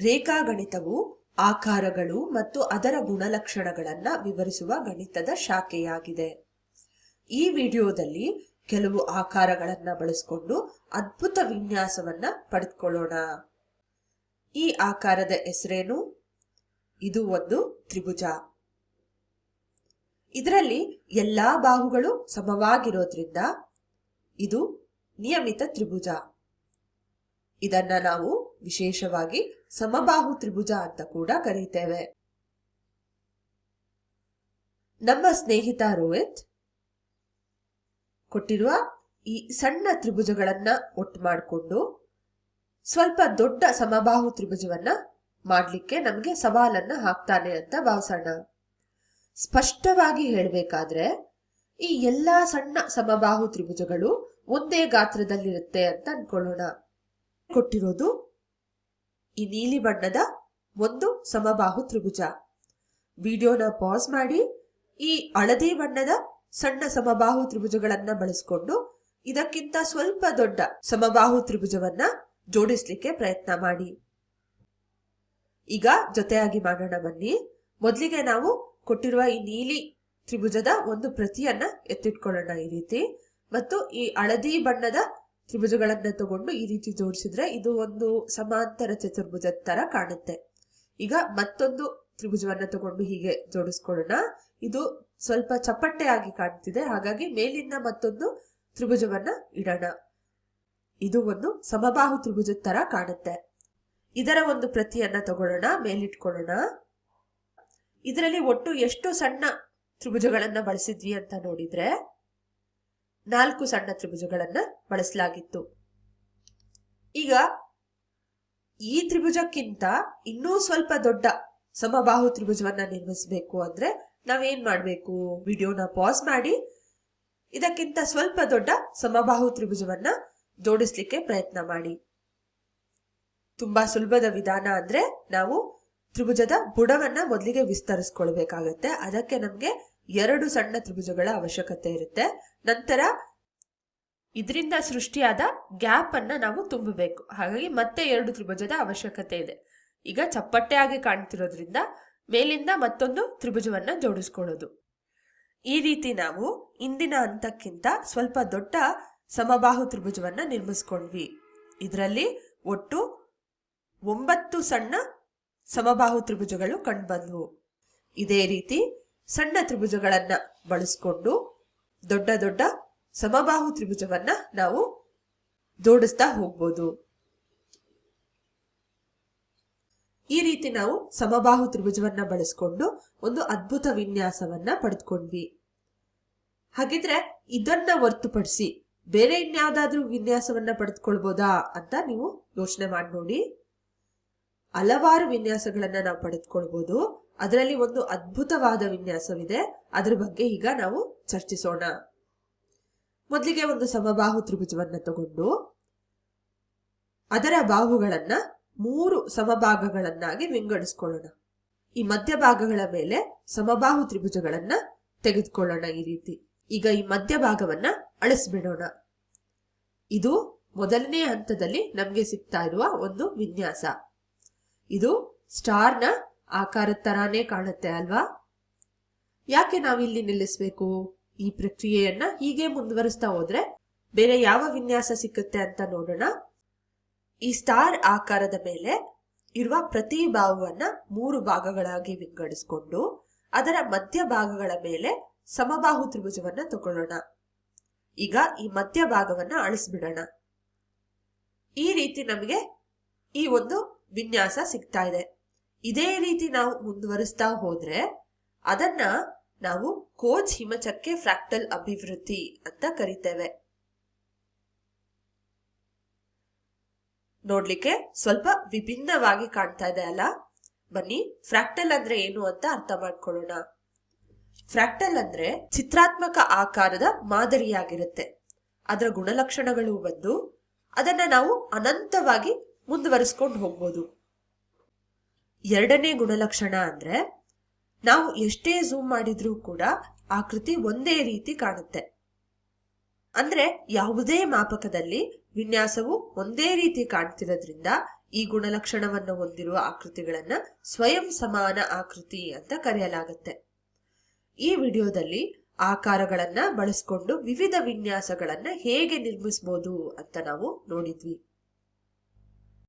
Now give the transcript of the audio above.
ರೇಖಾಗಣಿತವು ಆಕಾರಗಳು ಮತ್ತು ಅದರ ಗುಣಲಕ್ಷಣಗಳನ್ನ ವಿವರಿಸುವ ಗಣಿತದ ಶಾಖೆಯಾಗಿದೆ. ಈ ವಿಡಿಯೋದಲ್ಲಿ ಕೆಲವು ಆಕಾರಗಳನ್ನ ಬಳಸಿಕೊಂಡು ಅದ್ಭುತ ವಿನ್ಯಾಸವನ್ನ ಪಡೆದುಕೊಳ್ಳೋಣ. ಈ ಆಕಾರದ ಹೆಸರೇನು? ಇದು ಒಂದು ತ್ರಿಭುಜ. ಇದರಲ್ಲಿ ಎಲ್ಲಾ ಬಾಹುಗಳು ಸಮವಾಗಿರೋದ್ರಿಂದ ಇದು ನಿಯಮಿತ ತ್ರಿಭುಜ. ಇದನ್ನ ನಾವು ವಿಶೇಷವಾಗಿ ಸಮಬಾಹು ತ್ರಿಭುಜ ಅಂತ ಕೂಡ ಕರೀತೇವೆ. ನಮ್ಮ ಸ್ನೇಹಿತ ರೋಹಿತ್ ಕೊಟ್ಟಿರುವ ಈ ಸಣ್ಣ ತ್ರಿಭುಜಗಳನ್ನ ಒಟ್ಟು ಮಾಡಿಕೊಂಡು ಸ್ವಲ್ಪ ದೊಡ್ಡ ಸಮಬಾಹು ತ್ರಿಭುಜವನ್ನ ಮಾಡ್ಲಿಕ್ಕೆ ನಮಗೆ ಸವಾಲನ್ನ ಹಾಕ್ತಾನೆ ಅಂತ ಭಾವಿಸೋಣ. ಸ್ಪಷ್ಟವಾಗಿ ಹೇಳಬೇಕಾದ್ರೆ ಈ ಎಲ್ಲಾ ಸಣ್ಣ ಸಮಬಾಹು ತ್ರಿಭುಜಗಳು ಒಂದೇ ಗಾತ್ರದಲ್ಲಿರುತ್ತೆ ಅಂತ ಅನ್ಕೊಳ್ಳೋಣ. ಕೊಟ್ಟಿರೋದು ಈ ನೀಲಿ ಬಣ್ಣದ ಒಂದು ಸಮಬಾಹು ತ್ರಿಭುಜ. ವಿಡಿಯೋನ ಪಾಸ್ ಮಾಡಿ ಈ ಹಳದಿ ಬಣ್ಣದ ಸಣ್ಣ ಸಮಬಾಹು ತ್ರಿಭುಜಗಳನ್ನ ಬಳಸಿಕೊಂಡು ಇದಕ್ಕಿಂತ ಸ್ವಲ್ಪ ದೊಡ್ಡ ಸಮಬಾಹು ತ್ರಿಭುಜವನ್ನ ಜೋಡಿಸ್ಲಿಕ್ಕೆ ಪ್ರಯತ್ನ ಮಾಡಿ. ಈಗ ಜೊತೆಯಾಗಿ ಮಾಡೋಣ ಬನ್ನಿ. ಮೊದಲಿಗೆ ನಾವು ಕೊಟ್ಟಿರುವ ಈ ನೀಲಿ ತ್ರಿಭುಜದ ಒಂದು ಪ್ರತಿಯನ್ನ ಎತ್ತಿಟ್ಕೊಳ್ಳೋಣ ಈ ರೀತಿ. ಮತ್ತು ಈ ಹಳದಿ ಬಣ್ಣದ ತ್ರಿಭುಜಗಳನ್ನ ತಗೊಂಡು ಈ ರೀತಿ ಜೋಡಿಸಿದ್ರೆ ಇದು ಒಂದು ಸಮಾಂತರ ಚತುರ್ಭುಜದ ತರ ಕಾಣುತ್ತೆ. ಈಗ ಮತ್ತೊಂದು ತ್ರಿಭುಜವನ್ನ ತಗೊಂಡು ಹೀಗೆ ಜೋಡಿಸ್ಕೊಳ್ಳೋಣ. ಇದು ಸ್ವಲ್ಪ ಚಪ್ಪಟ್ಟೆಯಾಗಿ ಕಾಣ್ತಿದೆ, ಹಾಗಾಗಿ ಮೇಲಿಂದ ಮತ್ತೊಂದು ತ್ರಿಭುಜವನ್ನ ಇಡೋಣ. ಇದು ಒಂದು ಸಮಬಾಹು ತ್ರಿಭುಜದ ತರ ಕಾಣುತ್ತೆ. ಇದರ ಒಂದು ಪ್ರತಿಯನ್ನ ತಗೊಳ್ಳೋಣ, ಮೇಲಿಟ್ಕೊಳ್ಳೋಣ. ಇದರಲ್ಲಿ ಒಟ್ಟು ಎಷ್ಟು ಸಣ್ಣ ತ್ರಿಭುಜಗಳನ್ನ ಬಳಸಿದ್ವಿ ಅಂತ ನೋಡಿದ್ರೆ 4 ಸಣ್ಣ ತ್ರಿಭುಜಗಳನ್ನ ಬಳಸಲಾಗಿತ್ತು. ಈಗ ಈ ತ್ರಿಭುಜಕ್ಕಿಂತ ಇನ್ನೂ ಸ್ವಲ್ಪ ದೊಡ್ಡ ಸಮಬಾಹು ತ್ರಿಭುಜವನ್ನ ನಿರ್ಮಿಸಬೇಕು ಅಂದ್ರೆ ನಾವೇನ್ ಮಾಡ್ಬೇಕು? ವಿಡಿಯೋನ ಪಾಸ್ ಮಾಡಿ ಇದಕ್ಕಿಂತ ಸ್ವಲ್ಪ ದೊಡ್ಡ ಸಮಬಾಹು ತ್ರಿಭುಜವನ್ನ ಜೋಡಿಸ್ಲಿಕ್ಕೆ ಪ್ರಯತ್ನ ಮಾಡಿ. ತುಂಬಾ ಸುಲಭದ ವಿಧಾನ ಅಂದ್ರೆ ನಾವು ತ್ರಿಭುಜದ ಬುಡವನ್ನ ಮೊದಲಿಗೆ ವಿಸ್ತರಿಸ್ಕೊಳ್ಬೇಕಾಗತ್ತೆ. ಅದಕ್ಕೆ ನಮ್ಗೆ 2 ಸಣ್ಣ ತ್ರಿಭುಜಗಳ ಅವಶ್ಯಕತೆ ಇರುತ್ತೆ. ನಂತರ ಇದರಿಂದ ಸೃಷ್ಟಿಯಾದ ಗ್ಯಾಪ್ ಅನ್ನ ನಾವು ತುಂಬಬೇಕು. ಹಾಗಾಗಿ ಮತ್ತೆ 2 ತ್ರಿಭುಜದ ಅವಶ್ಯಕತೆ ಇದೆ. ಈಗ ಚಪ್ಪಟ್ಟೆಯಾಗಿ ಕಾಣ್ತಿರೋದ್ರಿಂದ ಮೇಲಿಂದ ಮತ್ತೊಂದು ತ್ರಿಭುಜವನ್ನ ಜೋಡಿಸ್ಕೊಳ್ಳೋದು. ಈ ರೀತಿ ನಾವು ಇಂದಿನ ಹಂತಕ್ಕಿಂತ ಸ್ವಲ್ಪ ದೊಡ್ಡ ಸಮಬಾಹು ತ್ರಿಭುಜವನ್ನ ನಿರ್ಮಿಸ್ಕೊಂಡ್ವಿ. ಇದರಲ್ಲಿ ಒಟ್ಟು 9 ಸಣ್ಣ ಸಮಬಾಹು ತ್ರಿಭುಜಗಳು ಕಂಡುಬಂದ್ವು. ಇದೇ ರೀತಿ ಸಣ್ಣ ತ್ರಿಭುಜಗಳನ್ನ ಬಳಸ್ಕೊಂಡು ದೊಡ್ಡ ದೊಡ್ಡ ಸಮಬಾಹು ತ್ರಿಭುಜವನ್ನ ನಾವು ಜೋಡಿಸ್ತಾ ಹೋಗ್ಬೋದು. ಈ ರೀತಿ ನಾವು ಸಮಬಾಹು ತ್ರಿಭುಜವನ್ನ ಬಳಸ್ಕೊಂಡು ಒಂದು ಅದ್ಭುತ ವಿನ್ಯಾಸವನ್ನ ಪಡೆದುಕೊಂಡ್ವಿ. ಹಾಗಿದ್ರೆ ಇದನ್ನ ಹೊರತುಪಡಿಸಿ ಬೇರೆ ಇನ್ಯಾವುದಾದ್ರೂ ವಿನ್ಯಾಸವನ್ನ ಪಡೆದುಕೊಳ್ಬೋದಾ ಅಂತ ನೀವು ಯೋಚನೆ ಮಾಡಿ ನೋಡಿ. ಹಲವಾರು ವಿನ್ಯಾಸಗಳನ್ನ ನಾವು ಪಡೆದುಕೊಳ್ಬಹುದು. ಅದರಲ್ಲಿ ಒಂದು ಅದ್ಭುತವಾದ ವಿನ್ಯಾಸವಿದೆ, ಅದ್ರ ಬಗ್ಗೆ ಈಗ ನಾವು ಚರ್ಚಿಸೋಣ. ಮೊದಲಿಗೆ ಒಂದು ಸಮಬಾಹು ತ್ರಿಭುಜವನ್ನ ತಗೊಂಡು ಅದರ ಬಾಹುಗಳನ್ನ 3 ಸಮಭಾಗಗಳನ್ನಾಗಿ ವಿಂಗಡಿಸ್ಕೊಳ್ಳೋಣ. ಈ ಮಧ್ಯಭಾಗಗಳ ಮೇಲೆ ಸಮಬಾಹು ತ್ರಿಭುಜಗಳನ್ನ ತೆಗೆದುಕೊಳ್ಳೋಣ ಈ ರೀತಿ. ಈಗ ಈ ಮಧ್ಯಭಾಗವನ್ನ ಅಳಿಸ್ಬಿಡೋಣ. ಇದು ಮೊದಲನೇ ಹಂತದಲ್ಲಿ ನಮ್ಗೆ ಸಿಗ್ತಾ ಇರುವ ಒಂದು ವಿನ್ಯಾಸ. ಇದು ಸ್ಟಾರ್ನ ಆಕಾರದ ತರಾನೇ ಕಾಣುತ್ತೆ ಅಲ್ವಾ? ಯಾಕೆ ನಾವಿಲ್ಲಿ ನಿಲ್ಲಿಸ್ಬೇಕು? ಈ ಪ್ರಕ್ರಿಯೆಯನ್ನ ಹೀಗೆ ಮುಂದುವರಿಸ್ತಾ ಹೋದ್ರೆ ಬೇರೆ ಯಾವ ವಿನ್ಯಾಸ ಸಿಕ್ಕುತ್ತೆ ಅಂತ ನೋಡೋಣ. ಈ ಸ್ಟಾರ್ ಆಕಾರದ ಮೇಲೆ ಇರುವ ಪ್ರತಿ ಬಾಹುವನ್ನ 3 ಭಾಗಗಳಾಗಿ ವಿಂಗಡಿಸಿಕೊಂಡು ಅದರ ಮಧ್ಯ ಭಾಗಗಳ ಮೇಲೆ ಸಮಬಾಹು ತ್ರಿಭುಜವನ್ನ ತಗೊಳ್ಳೋಣ. ಈಗ ಈ ಮಧ್ಯ ಭಾಗವನ್ನ ಅಳಿಸ್ಬಿಡೋಣ. ಈ ರೀತಿ ನಮಗೆ ಈ ಒಂದು ವಿನ್ಯಾಸ ಸಿಗ್ತಾ ಇದೆ. ಇದೇ ರೀತಿ ನಾವು ಮುಂದುವರಿಸ್ತಾ ಹೋದ್ರೆ ಅದನ್ನ ನಾವು ಕೋಚ್ ಹಿಮಚಕ್ಕೆ ಫ್ರಾಕ್ಟಲ್ ಅಭಿವೃದ್ಧಿ ಅಂತ ಕರಿತೇವೆ. ನೋಡ್ಲಿಕ್ಕೆ ಸ್ವಲ್ಪ ವಿಭಿನ್ನವಾಗಿ ಕಾಣ್ತಾ ಇದೆ ಅಲ್ಲ? ಬನ್ನಿ ಫ್ರಾಕ್ಟಲ್ ಅಂದ್ರೆ ಏನು ಅಂತ ಅರ್ಥ ಮಾಡ್ಕೊಳ್ಳೋಣ. ಫ್ರಾಕ್ಟಲ್ ಅಂದ್ರೆ ಚಿತ್ರಾತ್ಮಕ ಆಕಾರದ ಮಾದರಿಯಾಗಿರುತ್ತೆ. ಅದರ ಗುಣಲಕ್ಷಣಗಳು ಬಂದು ಅದನ್ನ ನಾವು ಅನಂತವಾಗಿ ಮುಂದುವರಿಸ್ಕೊಂಡು ಹೋಗ್ಬೋದು. ಎರಡನೇ ಗುಣಲಕ್ಷಣ ಅಂದ್ರೆ ನಾವು ಎಷ್ಟೇ ಝೂಮ್ ಮಾಡಿದ್ರೂ ಕೂಡ ಆಕೃತಿ ಒಂದೇ ರೀತಿ ಕಾಣುತ್ತೆ. ಅಂದ್ರೆ ಯಾವುದೇ ಮಾಪಕದಲ್ಲಿ ವಿನ್ಯಾಸವು ಒಂದೇ ರೀತಿ ಕಾಣ್ತಿರೋದ್ರಿಂದ ಈ ಗುಣಲಕ್ಷಣವನ್ನು ಹೊಂದಿರುವ ಆಕೃತಿಗಳನ್ನ ಸ್ವಯಂ ಸಮಾನ ಆಕೃತಿ ಅಂತ ಕರೆಯಲಾಗುತ್ತೆ. ಈ ವಿಡಿಯೋದಲ್ಲಿ ಆಕಾರಗಳನ್ನ ಬಳಸಿಕೊಂಡು ವಿವಿಧ ವಿನ್ಯಾಸಗಳನ್ನ ಹೇಗೆ ನಿರ್ಮಿಸಬಹುದು ಅಂತ ನಾವು ನೋಡಿದ್ವಿ.